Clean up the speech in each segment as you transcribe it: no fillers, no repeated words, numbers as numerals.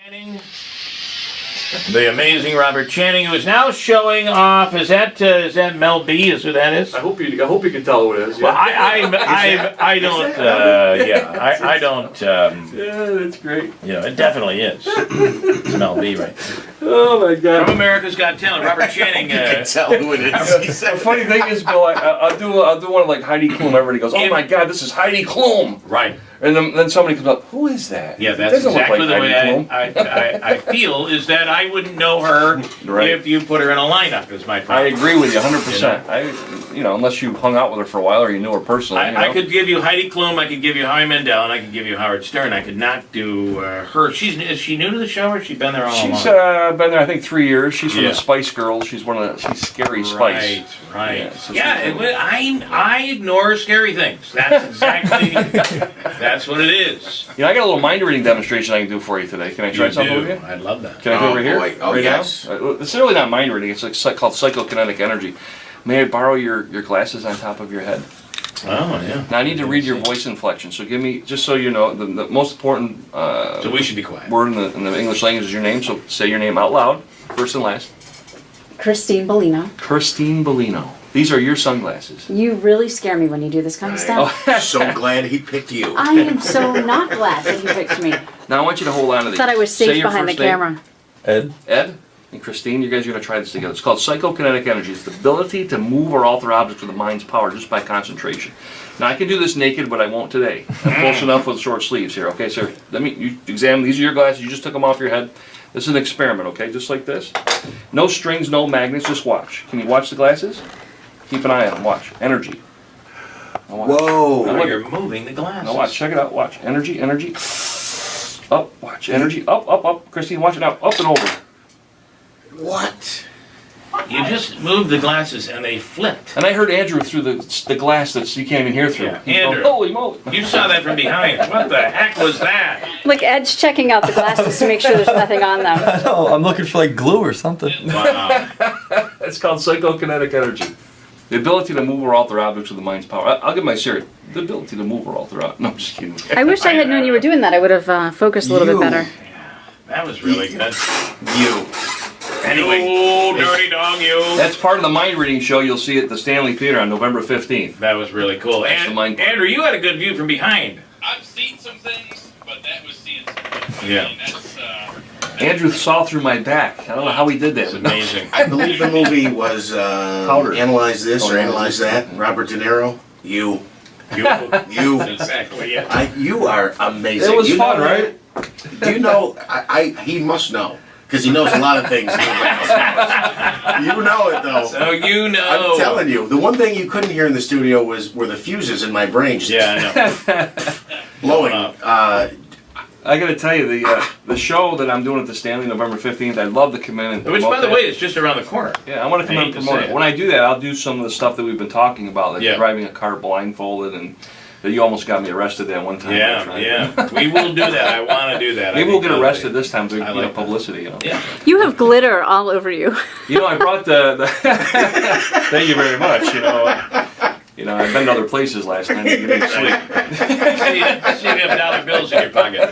Channing, the amazing Robert Channing, who is now showing off. Is that Mel B? Is who that is? I hope you can tell who it is. Yeah. Well, I don't. I don't. Yeah, that's great. It definitely is. It's Mel B, right? Oh my God! From America's Got Talent, Robert Channing. You can tell who it is. The funny thing is, Bill, I'll do one like Heidi Klum. Everybody goes, "Oh my God, this is Heidi Klum!" Right. And then somebody comes up, "Who is that?" Yeah, that's doesn't exactly look the like way Heidi Klum. I feel is that I wouldn't know her Right. if you put her in a lineup. Is my I problem. agree with you 100%. Unless you hung out with her for a while or you knew her personally. I could give you Heidi Klum, I could give you Howie Mandel, and I could give you Howard Stern. I could not do her. Is she new to the show, or has she been there all along? She's been there, I think, 3 years. She's from the Spice Girls. She's she's Scary Spice. Right. Yeah, I ignore scary things. That's exactly that's what it is. I got a little mind reading demonstration I can do for you today. Can I try something with you? I'd love that. Can I go over here? Boy. Oh, right yes. now? It's really not mind reading. It's called psychokinetic energy. May I borrow your glasses on top of your head? Oh, yeah. Now I need to read your voice inflection. So give me, just so you know, the most important So we should be quiet. word in the English language is your name. So say your name out loud, first and last. Kristine Bellino. Kristine Bellino. These are your sunglasses. You really scare me when you do this kind of stuff. So glad he picked you. I am so not glad that you picked me. Now I want you to hold on to these. Thought I was Say safe your behind the first name. camera. Ed and Kristine, you guys are going to try this together. It's called psychokinetic energy. It's the ability to move or alter objects with the mind's power just by concentration. Now I can do this naked, but I won't today. I'm close enough with short sleeves here. Okay, sir. You examine. These are your glasses. You just took them off your head. This is an experiment. Okay, just like this. No strings, no magnets. Just watch. Can you watch the glasses? Keep an eye on them. Watch. Energy. Now watch. Whoa. Oh, you're moving the glasses. Now watch. Check it out. Watch. Energy. Energy. Up. Watch. Energy. Up. Up. Up. Christine, watch it now. Up and over. What? You just moved the glasses and they flipped. And I heard Andrew through the glass that you can't even hear through. Yeah, He's Andrew. going, holy moly. You saw that from behind. What the heck was that? Like Ed's checking out the glasses to make sure there's nothing on them. No, I'm looking for like glue or something. Wow. It's called psychokinetic energy. The ability to move or alter objects with the mind's power. I'll give my serious. The ability to move or alter objects. No, I'm just kidding. I wish I had known you were doing that. I would have focused a little bit better. That was really good. You. Anyway. You dirty dog, you. That's part of the mind reading show you'll see at the Stanley Theater on November 15th. That was really cool. That's the And mind part. Andrew, you had a good view from behind. I've seen some things, but that was seeing some things. Yeah. I mean, that's, Andrew saw through my back. I don't know how he did It's that. amazing. I believe the movie was Analyze This or Analyze That. Robert De Niro. You. You. Exactly, yeah. You are amazing. It was You fun, know right? that? Do you know? He must know because he knows a lot of things. Nobody else knows. You know it though. So you know. I'm telling you, the one thing you couldn't hear in the studio were the fuses in my brain just Yeah, I know. blowing. I got to tell you, the show that I'm doing at the Stanley November 15th, I'd love to come in and Which, promote by the that. way, is just around the corner. Yeah, I want to come I in hate and to promote say it. it. When I do that, I'll do some of the stuff that we've been talking about, like Yeah. driving a car blindfolded, and that you almost got me arrested that one time. Yeah, right? yeah. We will do that. I want to do that. Maybe we'll get arrested this time to I like that. publicity. Yeah. You have glitter all over you. I brought the thank you very much. I've been to other places last night. You didn't sleep. See, you have dollar bills in your pocket.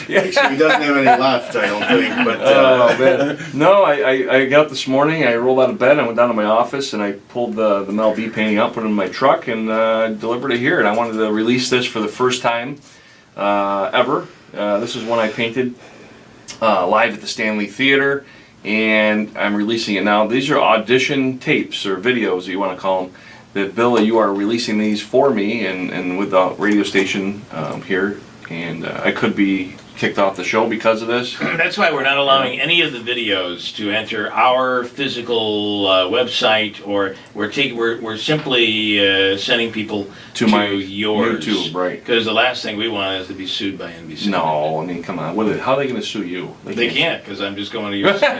He doesn't have any left, I don't think. But Oh man! No, I got up this morning. I rolled out of bed. I went down to my office and I pulled the Mel B painting up, put it in my truck, and delivered it here. And I wanted to release this for the first time ever. This is one I painted live at the Stanley Theater, and I'm releasing it now. These are audition tapes or videos, you want to call them. That Bill, you are releasing these for me and with the radio station here, and I could be kicked off the show because of this. That's why we're not allowing any of the videos to enter our physical website, or we're simply sending people To my yours. YouTube, right. Because the last thing we want is to be sued by NBC. No, I mean, come on. How are they going to sue you? They can't, because I'm just going to your site.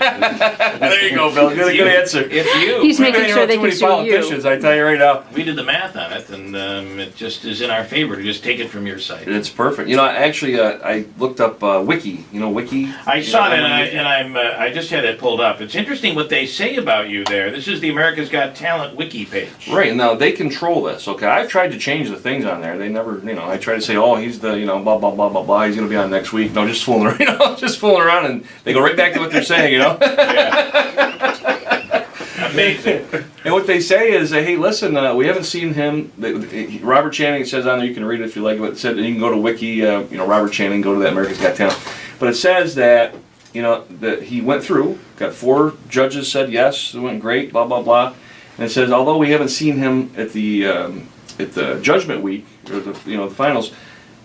There you go, Bill. Good answer. It's you. He's making We've been sure they too can many sue you. politicians, I tell you right now. We did the math on it, and it just is in our favor to just take it from your site. It's perfect. Actually, I looked up Wiki. You know Wiki? I You saw know, that, and I just had it pulled up. It's interesting what they say about you there. This is the America's Got Talent wiki page. Right, now they control this, okay? I've tried to change the things on there. They never, I try to say, oh, he's the, blah, blah, blah, blah, blah, he's gonna be on next week. No, just fooling around, just fooling around, and they go right back to what they're saying, Amazing. And what they say is, hey, listen, we haven't seen him. Robert Channing, it says on there, you can read it if you like, but it said, you can go to Wiki, Robert Channing, go to that America's Got Talent. But it says that, that he went through, got 4 judges said yes, it went great, blah, blah, blah. And it says, although we haven't seen him at the judgment week, or the finals,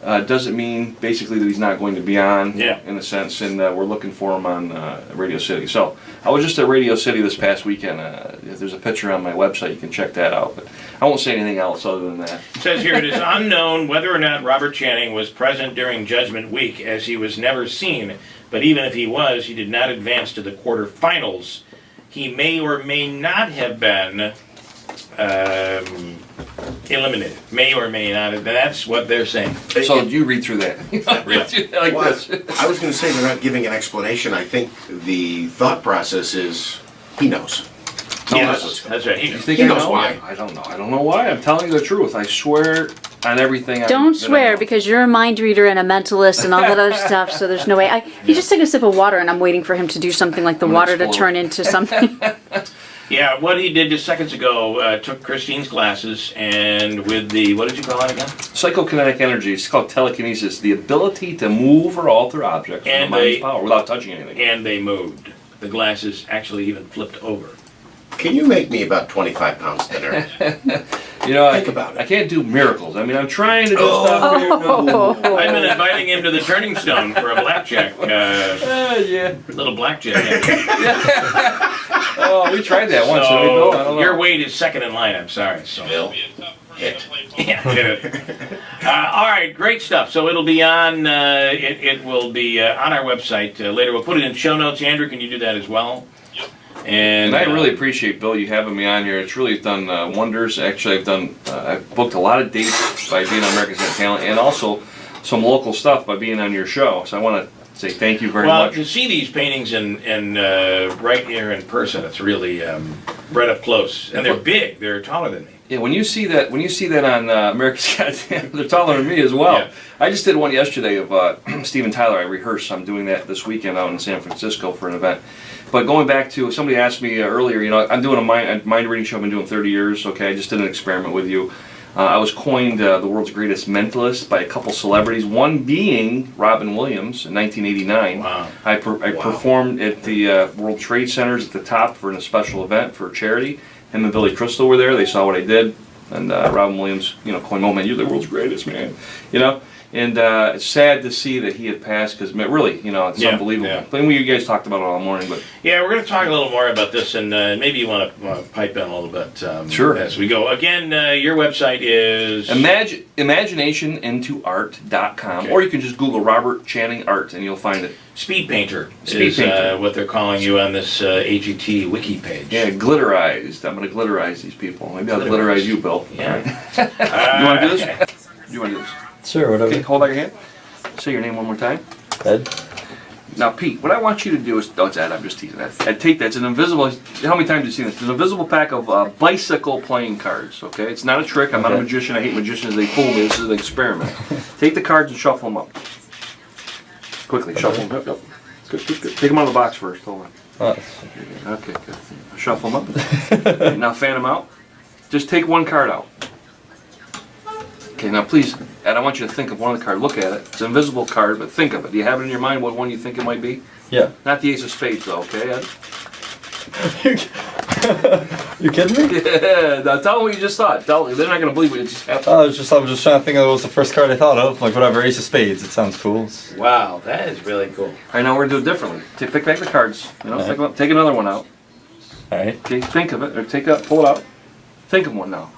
doesn't mean basically that he's not going to be on, in a sense, and we're looking for him on Radio City. So I was just at Radio City this past weekend. There's a picture on my website, you can check that out. But I won't say anything else other than that. It says here, it is unknown whether or not Robert Channing was present during Judgment Week, as he was never seen. But even if he was, he did not advance to the quarterfinals. He may or may not have been eliminated. May or may not have. That's what they're saying. So you read through that. Like Well, this. I was going to say they're not giving an explanation. I think the thought process is he knows. Yes, that's right. You think He I knows know? why. I don't know. I don't know why. I'm telling you the truth. I swear on everything. Don't that I swear know. because you're a mind reader and a mentalist and all that other stuff. So there's no way. He just took a sip of water, and I'm waiting for him to do something like the I'm gonna water to explode. turn into something. Yeah, what he did just seconds ago, took Kristine's glasses and with the, what did you call it again? Psychokinetic energy. It's called telekinesis. The ability to move or alter objects with the And mind's they- power without touching anything. And they moved. The glasses actually even flipped over. Can you make me about 25 pounds thinner? Think about it. I can't do miracles. I mean, I'm trying to do stuff here. I've been inviting him to the Turning Stone for a blackjack, Yeah. little blackjack. Oh, we tried that once. Did we go? I don't So know. your weight is second in line. I'm sorry. So. Bill? Be a tough person to play football. Yeah, hit it. All right, great stuff. So it'll be on. It will be on our website later. We'll put it in show notes. Andrew, can you do that as well? And I really appreciate, Bill, you having me on here. It's really done wonders. Actually, I've booked a lot of dates by being on America's Got Talent, and also some local stuff by being on your show. So I want to say thank you very Well, much. to see these paintings in right here in person, it's really right up close, and they're big. They're taller than me. Yeah, when you see that on America's Got Talent, they're taller than me as well. Yeah. I just did one yesterday of Steven Tyler. I rehearsed. I'm doing that this weekend out in San Francisco for an event. But going back to, somebody asked me earlier, I'm doing a mind reading show I've been doing 30 years, okay? I just did an experiment with you. I was coined the world's greatest mentalist by a couple celebrities, one being Robin Williams in 1989. Wow. I performed at the World Trade Centers at the top for a special event for charity. Him and Billy Crystal were there. They saw what I did. And Robin Williams, coined, oh man, you're the world's greatest, man. And it's sad to see that he had passed because really, it's Yeah, unbelievable. yeah. But you guys talked about it all morning, but Yeah, we're going to talk a little more about this, and maybe you want to pipe in a little bit Sure. as we go. Again, your website is... imaginationintoart.com, Okay. or you can just Google Robert Channing Art and you'll find it. Speed Painter Speed is Painter. what they're calling you on this AGT wiki page. Yeah, glitterized. I'm going to glitterize these people. Maybe I'll glitterize you, Bill. Yeah. You want to do this? You want to do this? Sure, whatever. Okay, hold out your hand. Say your name one more time. Ed? Now, Pete, what I want you to do is, it's Ed, I'm just teasing that. Ed, take that. It's an invisible, how many times have you seen this? It's an invisible pack of bicycle playing cards, okay? It's not a trick. I'm not a Okay. magician. I hate magicians. They fool me. This is an experiment. Take the cards and shuffle them up. Quickly, shuffle them up. Yep. Good. Take them out of the box first. Hold on. Oh, Okay, good. Shuffle them up. Okay, now fan them out. Just take one card out. Okay, now please, Ed, I want you to think of one of the cards. Look at it. It's an invisible card, but think of it. Do you have it in your mind what one you think it might be? yeah. Not the Ace of Spades, though, okay, Ed? You kidding me? Yeah, now tell them what you just thought. They're not going to believe what you just happened. I was just trying to think of what was the first card I thought of. Like whatever, Ace of Spades. It sounds cool. Wow, that is really cool. All right, now we're going to do it differently. Pick back the cards. Alright. Pick 'em up. Take another one out. Alright. Okay, think of it, or pull it out. Think of one now.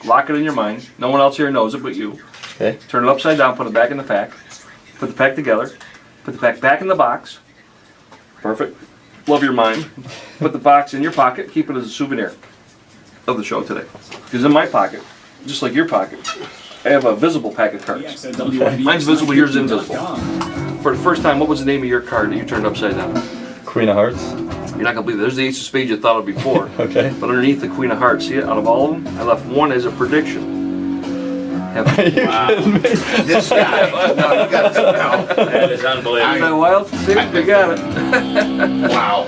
Lock it in your mind. No one else here knows it but you. Okay. Turn it upside down, put it back in the pack. Put the pack together. Put the pack back in the box. Perfect. Love your mind. Put the box in your pocket. Keep it as a souvenir of the show today. Because in my pocket, just like your pocket, I have a visible pack of cards. Mine's visible, yours is invisible. for the first time, what was the name of your card that you turned upside down? Queen of Hearts. You're not gonna believe it. There's the Ace of Spades you thought of before. Okay. But underneath the Queen of Hearts, see it? Out of all of them, I left one as a prediction. This guy. No, you got to no. That is unbelievable. Isn't that wild? See, they got it. Wow.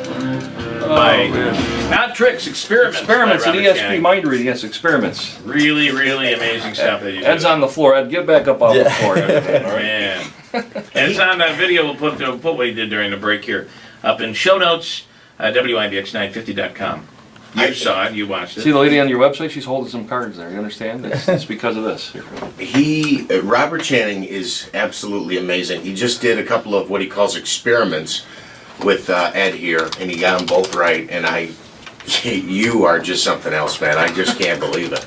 By, man. not tricks, experiments. Experiments by at Robert ESP Channing. mind reading. Yes, experiments. Really, really amazing stuff that you do. Ed's on the floor. Ed, get back up off the floor. Oh, man. And it's on that video. We'll put what he did during the break here up in show notes, WIBX950.com. You saw it. You watched it. See the lady on your website? She's holding some cards there. You understand? It's because of this. Robert Channing is absolutely amazing. He just did a couple of what he calls experiments with Ed here, and he got them both right. And you are just something else, man. I just can't believe it.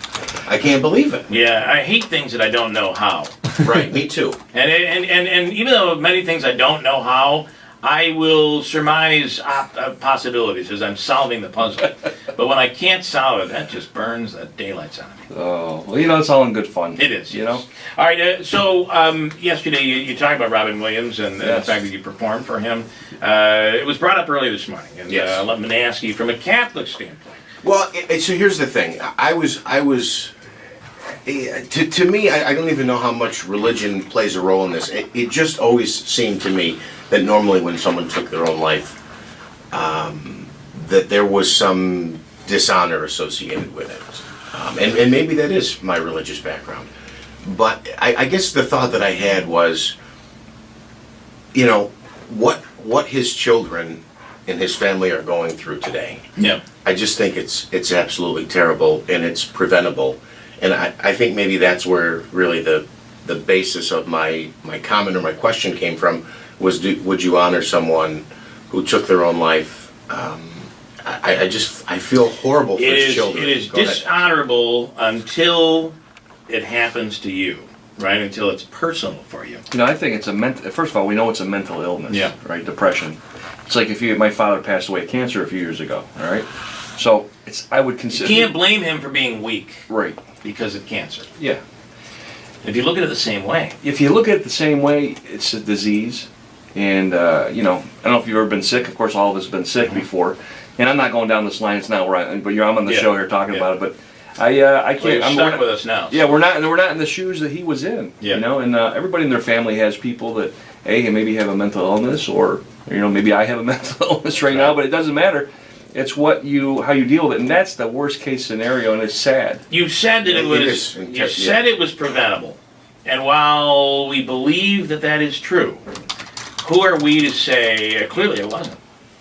I can't believe it. Yeah, I hate things that I don't know how. Right, me too. And even though many things I don't know how, I will surmise possibilities as I'm solving the puzzle. But when I can't solve it, that just burns the daylights out of me. Oh, well, you know, it's all in good fun. It is, You know? All right, so yesterday you talked about Robin Williams and Yes. the fact that you performed for him. It was brought up early this morning. And Yes. let me ask you, from a Catholic standpoint. Well, so here's the thing. I was. To me, I don't even know how much religion plays a role in this. It just always seemed to me that normally when someone took their own life, that there was some dishonor associated with it. And maybe that is my religious background. But I guess the thought that I had was, you know, what his children and his family are going through today. Yeah. I just think it's absolutely terrible, and it's preventable. And I think maybe that's where really the basis of my comment or my question came from was, would you honor someone who took their own life? I feel horrible for his children. It is Go ahead. dishonorable until it happens to you, right? Until it's personal for you. You know, I think it's first of all, we know it's a mental illness, Yeah. right? Depression. It's like my father passed away of cancer a few years ago, all right? So I would You consider. can't blame him for being weak Right. because of cancer. Yeah. If you look at it the same way. If you look at it the same way, it's a disease. And, you know, I don't know if you've ever been sick. Of course, all of us have been sick before. And I'm not going down this line. It's not where I'm on the Yeah. show here talking Yeah. about it. But I can't. Well, you're I'm stuck not- with us now. Yeah, we're not in the shoes that he was in. Yeah. You know, and everybody in their family has people that, hey, maybe have a mental illness, or maybe I have a mental illness right now. But it doesn't matter. It's how you deal with it, and that's the worst case scenario, and it's sad. You said that It it is. was. You said it was preventable, and while we believe that that is true, who are we to say clearly it wasn't?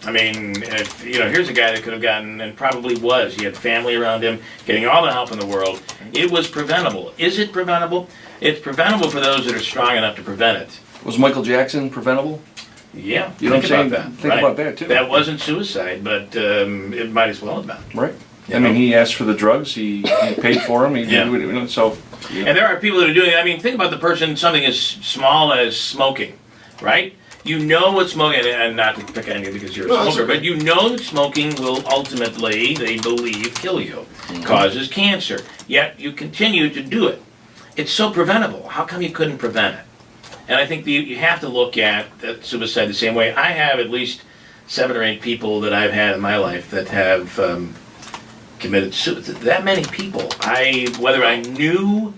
I mean, here's a guy that could have gotten, and probably was. He had family around him, getting all the help in the world. It was preventable. Is it preventable? It's preventable for those that are strong enough to prevent it. Was Michael Jackson preventable? Yeah, You know what I'm saying? about that. Think about that, too. That wasn't suicide, but it might as well have been. Right. You I mean, know? he asked for the drugs. He paid for them. Yeah. So. And there are people that are doing it. I mean, think about the person, something as small as smoking, right? You know what smoking, and not to pick on you because you're a No, that's smoker, okay. but you know that smoking will ultimately, they believe, kill you, causes cancer. Yet you continue to do it. It's so preventable. How come you couldn't prevent it? And I think you have to look at suicide the same way. I have at least 7 or 8 people that I've had in my life that have committed suicide. That many people. Whether I knew,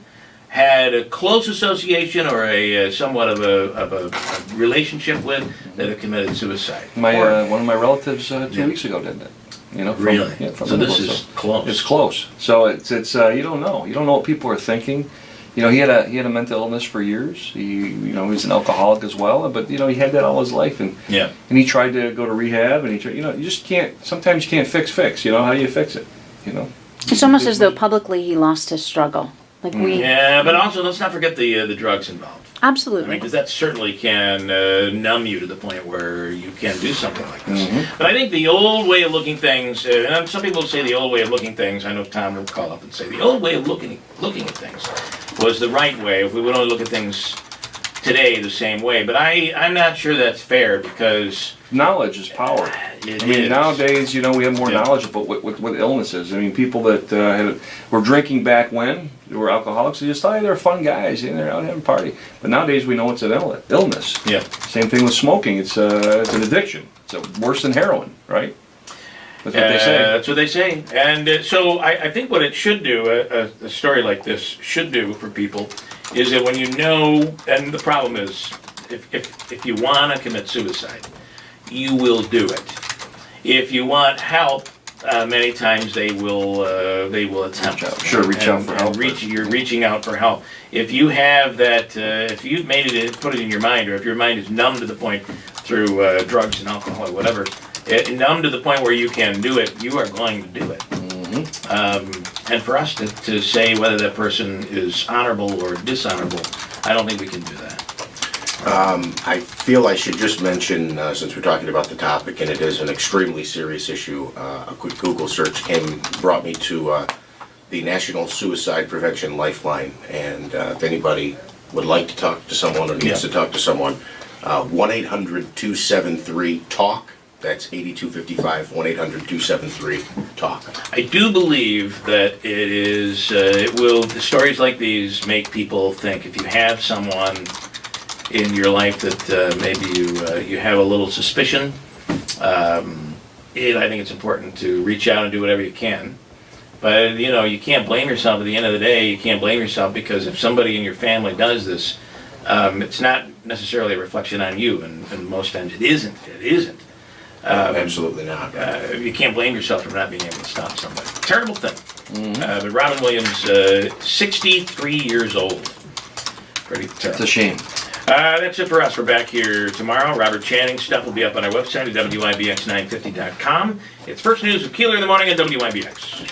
had a close association or a somewhat of a relationship with, that have committed suicide. One of my relatives 2 weeks ago did that. Really? From So this Nicholas. is close. It's close. So it's you don't know. You don't know what people are thinking. He had a mental illness for years. He's an alcoholic as well. But he had that all his life, and he tried to go to rehab, and you just can't. Sometimes you can't fix. How do you fix it? It's almost as though publicly he lost his struggle. Like Yeah, but also let's not forget the drugs involved. I mean, Absolutely. because that certainly can numb you to the point where you can do something like this. Mm-hmm. But I think the old way of looking things, and some people say the old way of looking things, I know Tom will call up and say the old way of looking at things was the right way. If we would only look at things today the same way. But I'm not sure that's fair because Knowledge is power. it I mean, is. nowadays, you know, we have more Yeah. knowledge about what illnesses. I mean, people that were drinking back when, they were alcoholics, they just thought, hey, they're fun guys, they're out having a party. But nowadays, we know it's an illness. Yeah. Same thing with smoking. It's an addiction. It's worse than heroin, right? That's what they say. That's what they say. And so I think what it should do, a story like this should do for people, is that when you know, and the problem is, if you want to commit suicide, you will do it. If you want help, many times they will attempt. Reach out for help. You're reaching out for help. If you have that, if you've made it, put it in your mind, or if your mind is numb to the point through drugs and alcohol or whatever, numb to the point where you can do it, you are going to do it. And for us to say whether that person is honorable or dishonorable, I don't think we can do that. I feel I should just mention, since we're talking about the topic, and it is an extremely serious issue, a quick Google search brought me to the National Suicide Prevention Lifeline. And if anybody would like to talk to someone or needs to talk to someone, 1-800-273-TALK. That's 8255, 1-800-273-TALK. I do believe that it is, stories like these make people think. If you have someone in your life that maybe you have a little suspicion, I think it's important to reach out and do whatever you can. But, you know, you can't blame yourself at the end of the day. You can't blame yourself because if somebody in your family does this, it's not necessarily a reflection on you, and most times it isn't. It isn't. Absolutely not. You can't blame yourself for not being able to stop somebody. Terrible thing. But Robin Williams, 63 years old. Pretty terrible. It's a shame. That's it for us. We're back here tomorrow. Robert Channing's stuff will be up on our website at WIBX950.com. It's First News with Keeler in the morning at WIBX.